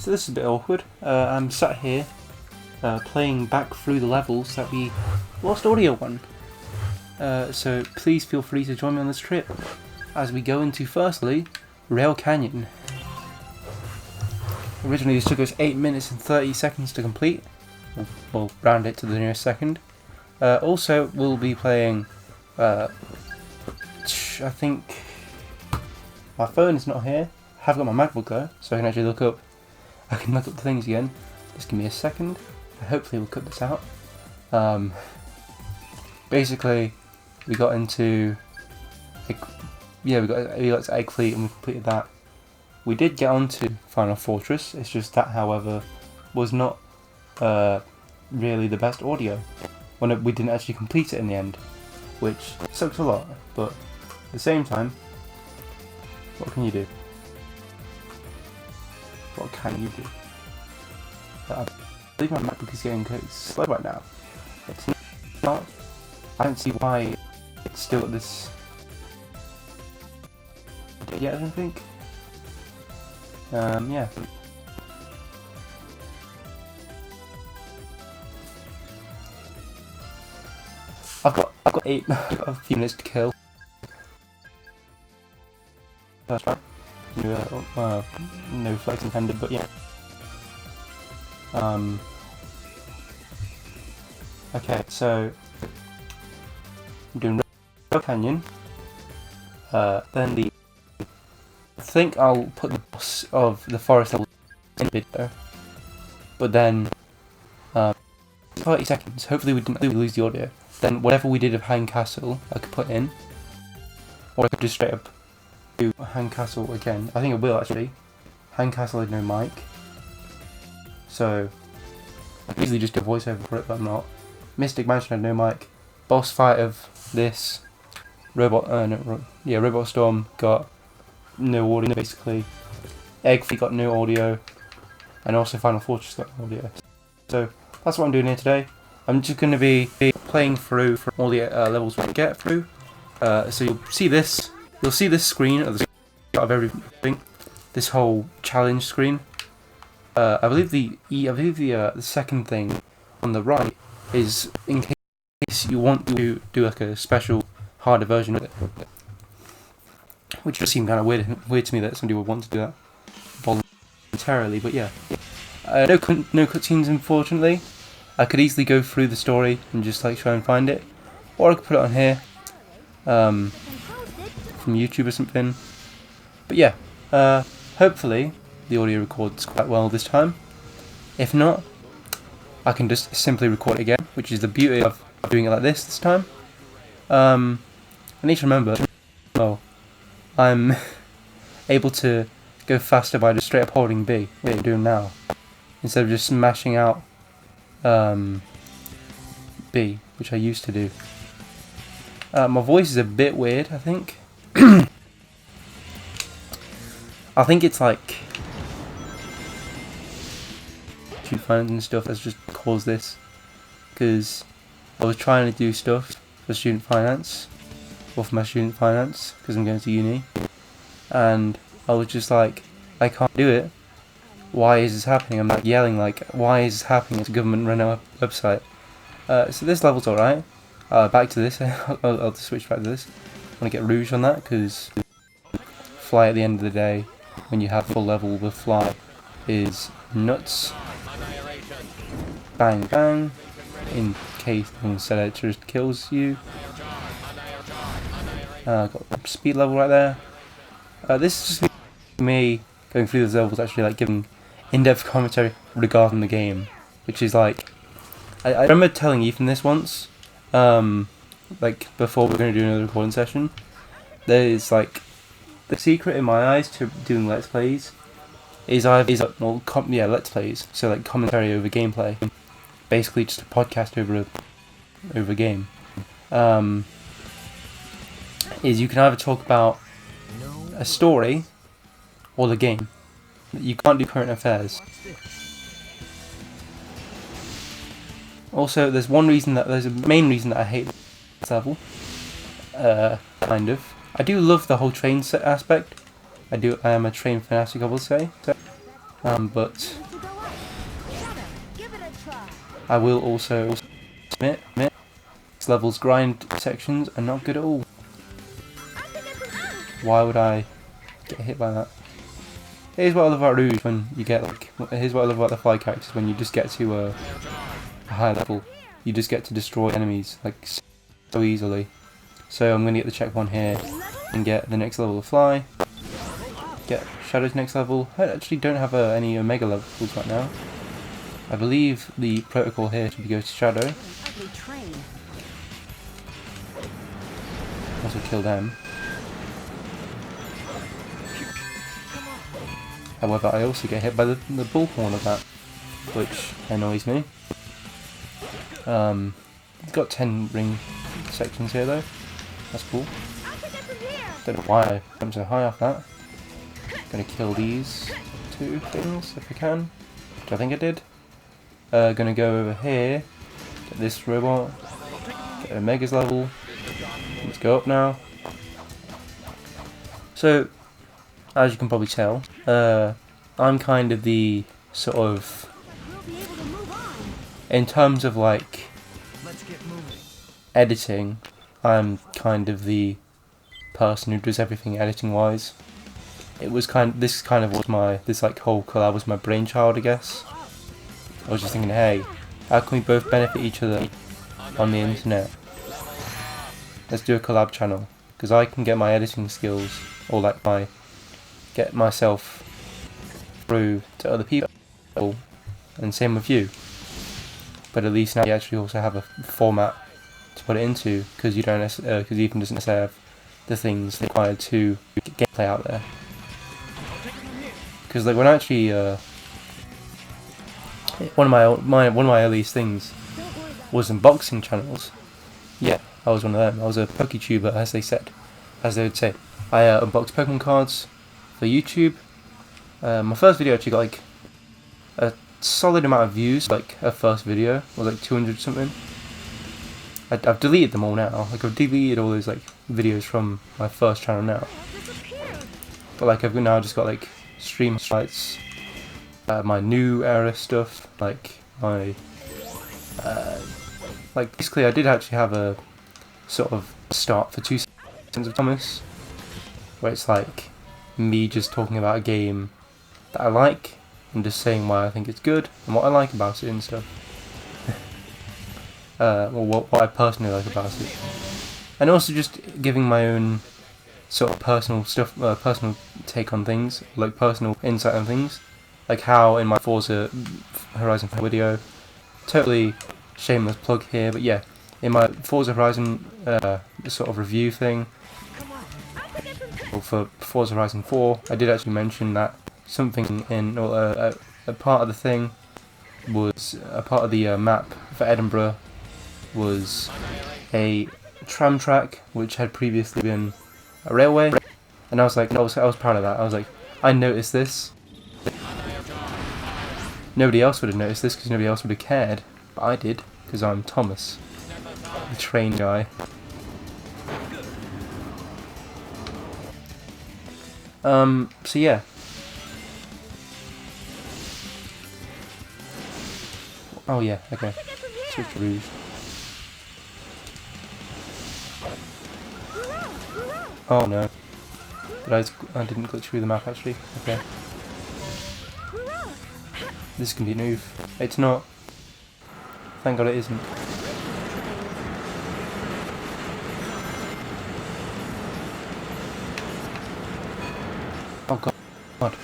So this is a bit awkward. I'm sat here playing back through the levels that we lost audio on. So please feel free to join me on this trip as we go into, firstly, Rail Canyon. Originally this took us 8 minutes and 30 seconds to complete. We'll round it to the nearest second. Also, we'll be playing, I think, my phone is not here. I have got my MacBook though, so I can actually look up the things again. Just give me a second. Hopefully we'll cut this out. Basically, we got into, we got to Egg Fleet and we completed that. We did get onto Final Fortress. It's just that, however, was not really the best audio. When we didn't actually complete it in the end, which sucks a lot. But at the same time, what can you do? What can you do? I believe my MacBook is getting slow right now. It's not. I don't see why it's still at this. Yeah, I don't think. Yeah. I've got a few minutes to kill. First try. No flex intended, but yeah. Okay, so I'm doing Rail Canyon. Then I think I'll put the boss of the forest level in the video, but then 30 seconds. Hopefully we didn't lose the audio. Then whatever we did of Hang Castle, I could put in, or I could just straight up do Hang Castle again. I think I will actually. Hang Castle had no mic, so I could easily just do a voiceover for it, but I'm not. Mystic Mansion had no mic. Boss fight of this Robot Storm got no audio basically. Egg Fleet got no audio, and also Final Fortress got no audio. So that's what I'm doing here today. I'm just going to be playing through all the levels we can get through. So you'll see this screen of everything. This whole challenge screen. I believe the second thing on the right is in case you want to do like a special harder version of it, which just seemed kind of weird to me that somebody would want to do that voluntarily. But yeah, no cutscenes unfortunately. I could easily go through the story and just like try and find it, or I could put it on here from YouTube or something. But yeah, hopefully the audio records quite well this time. If not, I can just simply record it again, which is the beauty of doing it like this time. I need to remember, well, I'm able to go faster by just straight up holding B, what I'm doing now, instead of just smashing out B, which I used to do. My voice is a bit weird, I think. I think it's like student finance and stuff that's just caused this, because I was trying to do stuff for student finance, or for my student finance, because I'm going to uni, and I was just like, I can't do it. Why is this happening? I'm like yelling like, why is this happening? It's a government run website. So this level's alright. Back to this. I'll just switch back to this. I want to get Rouge on that because Fly at the end of the day, when you have full level with Fly, is nuts. Bang bang. In case instead just kills you. Got speed level right there. This is just me going through those levels, actually like giving in-depth commentary regarding the game, which is like, I remember telling Ethan this once, like before we're going to do another recording session. There is like the secret in my eyes to doing let's plays is let's plays, so like commentary over gameplay, basically just a podcast over a game. Is you can either talk about a story or the game. You can't do current affairs. Also, there's a main reason that I hate this level. Kind of. I do love the whole train set aspect. I am a train fanatic, I will say. But I will also admit this level's grind sections are not good at all. Why would I get hit by that? Here's what I love about Rouge when you get here's what I love about the fly characters when you just get to a higher level. You just get to destroy enemies like so easily. So I'm going to get the checkpoint here and get the next level of fly. Get Shadow's next level. I actually don't have any Omega levels right now. I believe the protocol here should be go to Shadow. Also kill them. However, I also get hit by the bullhorn of that, which annoys me. It's got 10 ring sections here though. That's cool. Don't know why I jumped so high off that. Gonna kill these 2 things if I can, which I think I did. Gonna go over here, get this robot, get Omega's level. Let's go up now. So, as you can probably tell, I'm kind of the sort of, in terms of like editing, I'm kind of the person who does everything editing wise. This whole collab was my brainchild, I guess. I was just thinking, hey, how can we both benefit each other on the internet? Let's do a collab channel, because I can get my editing skills, or like get myself through to other people, and same with you. But at least now you actually also have a format to put it into, because you don't, because Ethan doesn't necessarily have the things required to get gameplay out there. Because like when I actually one of my earliest things was unboxing channels. Yeah, I was one of them. I was a PokeTuber, as they would say. I unboxed Pokemon cards for YouTube. My first video actually got like a solid amount of views. Like a first video was like 200 something. I've deleted them all now. Like I've deleted all those like videos from my first channel now. But like I've now just got like stream sites, my new era stuff, like my like basically I did actually have a sort of start for 2 seconds of Thomas, where it's like me just talking about a game that I like and just saying why I think it's good and what I like about it and stuff. Or what I personally like about it, and also just giving my own sort of personal stuff, personal take on things, like personal insight on things, like how in my Forza Horizon video, totally shameless plug here, but yeah, in my Forza Horizon sort of review thing, for Forza Horizon 4, I did actually mention that something in, or a part of the thing was, a part of the map for Edinburgh was a tram track which had previously been a railway, and I was like, I was proud of that. I was like, I noticed this. Nobody else would have noticed this because nobody else would have cared, but I did because I'm Thomas, the train guy. So yeah. Oh yeah, okay. Switch to Rouge. Oh no. I didn't glitch through the map actually. Okay. This can be an oof. It's not. Thank God it isn't. Oh God. God.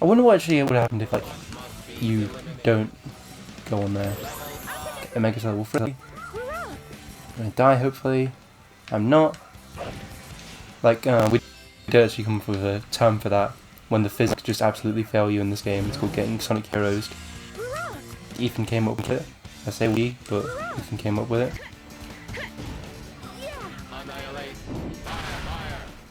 I wonder what actually would happen if like you don't go on there. Get Omega level 3. I'm gonna die hopefully. I'm not. Like we did actually come up with a term for that when the physics just absolutely fail you in this game. It's called getting Sonic Heroes. Ethan came up with it. I say we, but Ethan came up with it.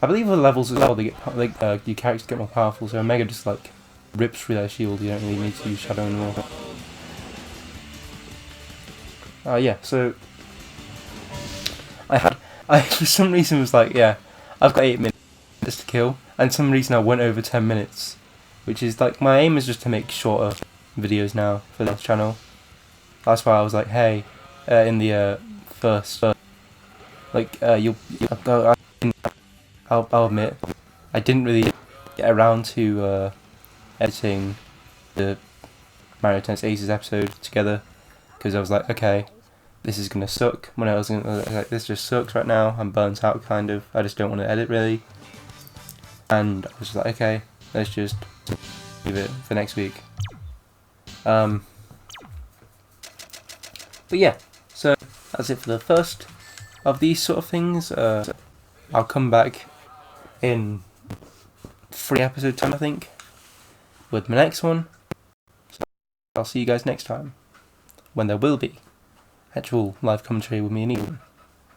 I believe with levels as well, they get your characters get more powerful. So Omega just like rips through their shield. You don't really need to use Shadow anymore. Yeah. So I for some reason was like, yeah, I've got 8 minutes to kill, and for some reason I went over 10 minutes, which is like, my aim is just to make shorter videos now for this channel. That's why I was like, hey, in the first, like, I'll admit, I didn't really get around to editing the Mario Tennis Aces episode together, because I was like, okay, this is gonna suck. When I was like, this just sucks right now. I'm burnt out, kind of. I just don't want to edit really. And I was just like, okay, let's just leave it for next week. But yeah, so that's it for the first of these sort of things. I'll come back in 3 episode time, I think, with my next one. So I'll see you guys next time, when there will be actual live commentary with me and Ian.